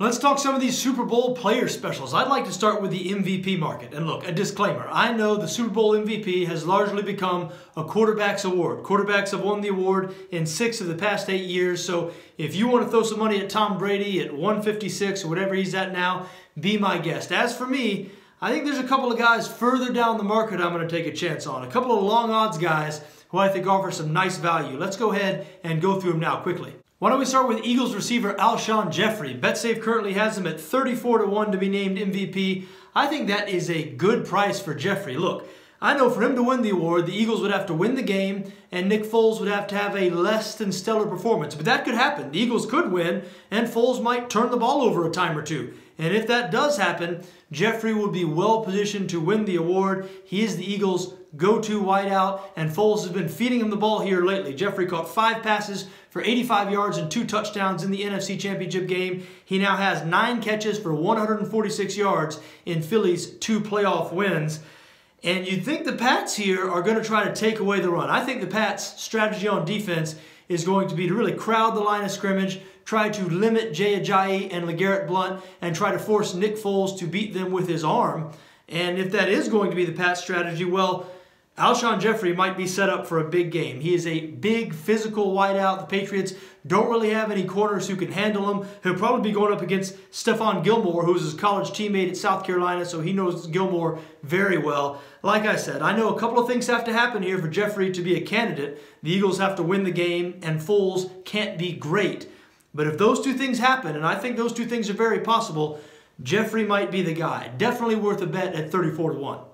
Let's talk some of these Super Bowl player specials. I'd like to start with the MVP market. And look, a disclaimer. I know the Super Bowl MVP has largely become a quarterback's award. Quarterbacks have won the award in 6 of the past 8 years. So if you want to throw some money at Tom Brady at 156 or whatever he's at now, be my guest. As for me, I think there's a couple of guys further down the market I'm going to take a chance on. A couple of long odds guys who I think offer some nice value. Let's go ahead and go through them now quickly. Why don't we start with Eagles receiver Alshon Jeffery. Betsafe currently has him at 34-1 to be named MVP. I think that is a good price for Jeffery. Look, I know for him to win the award, the Eagles would have to win the game and Nick Foles would have to have a less than stellar performance. But that could happen. The Eagles could win and Foles might turn the ball over a time or two. And if that does happen, Jeffery would be well positioned to win the award. He is the Eagles' go-to wideout, and Foles has been feeding him the ball here lately. Jeffery caught 5 passes for 85 yards and 2 touchdowns in the NFC Championship game. He now has 9 catches for 146 yards in Philly's 2 playoff wins. And you'd think the Pats here are going to try to take away the run. I think the Pats' strategy on defense is going to be to really crowd the line of scrimmage, try to limit Jay Ajayi and LeGarrette Blount, and try to force Nick Foles to beat them with his arm. And if that is going to be the Pats' strategy, well, Alshon Jeffery might be set up for a big game. He is a big physical wideout. The Patriots don't really have any corners who can handle him. He'll probably be going up against Stephon Gilmore, who's his college teammate at South Carolina, so he knows Gilmore very well. Like I said, I know a couple of things have to happen here for Jeffery to be a candidate. The Eagles have to win the game, and Foles can't be great. But if those two things happen, and I think those two things are very possible, Jeffery might be the guy. Definitely worth a bet at 34-1.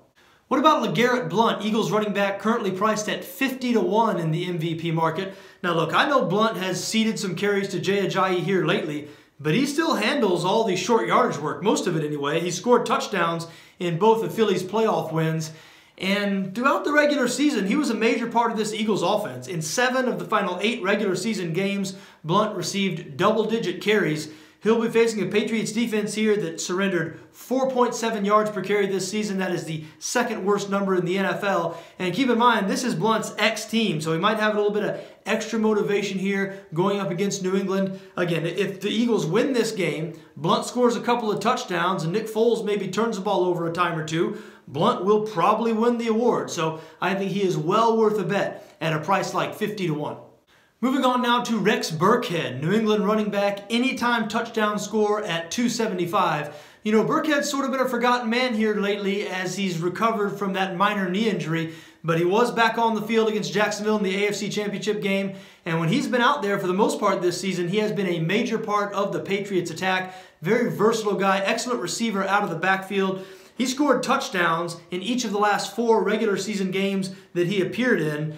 What about LeGarrette Blount, Eagles running back, currently priced at 50-1 in the MVP market? Now look, I know Blount has ceded some carries to Jay Ajayi here lately, but he still handles all the short yardage work, most of it anyway. He scored touchdowns in both of Philly's playoff wins. And throughout the regular season, he was a major part of this Eagles offense. In 7 of the final 8 regular season games, Blount received double-digit carries. He'll be facing a Patriots defense here that surrendered 4.7 yards per carry this season. That is the second worst number in the NFL. And keep in mind, this is Blount's ex-team, so he might have a little bit of extra motivation here going up against New England. Again, if the Eagles win this game, Blount scores a couple of touchdowns, and Nick Foles maybe turns the ball over a time or two, Blount will probably win the award. So I think he is well worth a bet at a price like 50-1. Moving on now to Rex Burkhead, New England running back, anytime touchdown score at 275. You know, Burkhead's sort of been a forgotten man here lately as he's recovered from that minor knee injury, but he was back on the field against Jacksonville in the AFC Championship game, and when he's been out there for the most part this season, he has been a major part of the Patriots attack. Very versatile guy, excellent receiver out of the backfield. He scored touchdowns in each of the last 4 regular season games that he appeared in.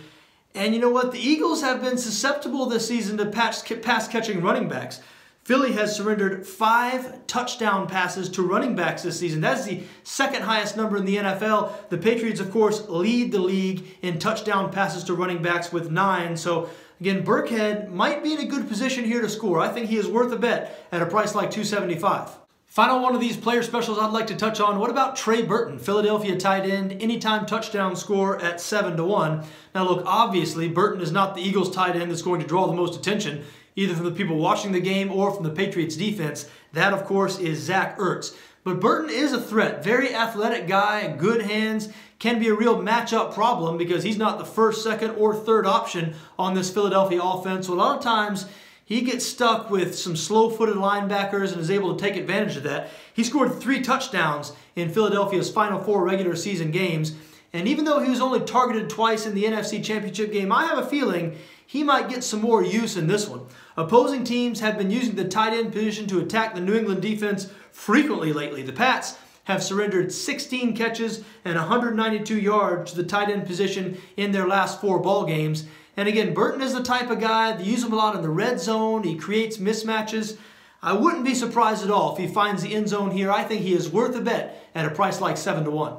And you know what? The Eagles have been susceptible this season to pass-catching running backs. Philly has surrendered 5 touchdown passes to running backs this season. That's the second highest number in the NFL. The Patriots, of course, lead the league in touchdown passes to running backs with 9. So, again, Burkhead might be in a good position here to score. I think he is worth a bet at a price like 275. Final one of these player specials I'd like to touch on. What about Trey Burton, Philadelphia tight end, anytime touchdown score at 7-1. Now look, obviously Burton is not the Eagles tight end that's going to draw the most attention, either from the people watching the game or from the Patriots defense. That, of course, is Zach Ertz. But Burton is a threat. Very athletic guy, good hands, can be a real matchup problem because he's not the first, second, or third option on this Philadelphia offense. So a lot of times, he gets stuck with some slow-footed linebackers and is able to take advantage of that. He scored 3 touchdowns in Philadelphia's final 4 regular season games. And even though he was only targeted twice in the NFC Championship game, I have a feeling he might get some more use in this one. Opposing teams have been using the tight end position to attack the New England defense frequently lately. The Pats have surrendered 16 catches and 192 yards to the tight end position in their last 4 ball games. And again, Burton is the type of guy that use him a lot in the red zone. He creates mismatches. I wouldn't be surprised at all if he finds the end zone here. I think he is worth a bet at a price like 7-1.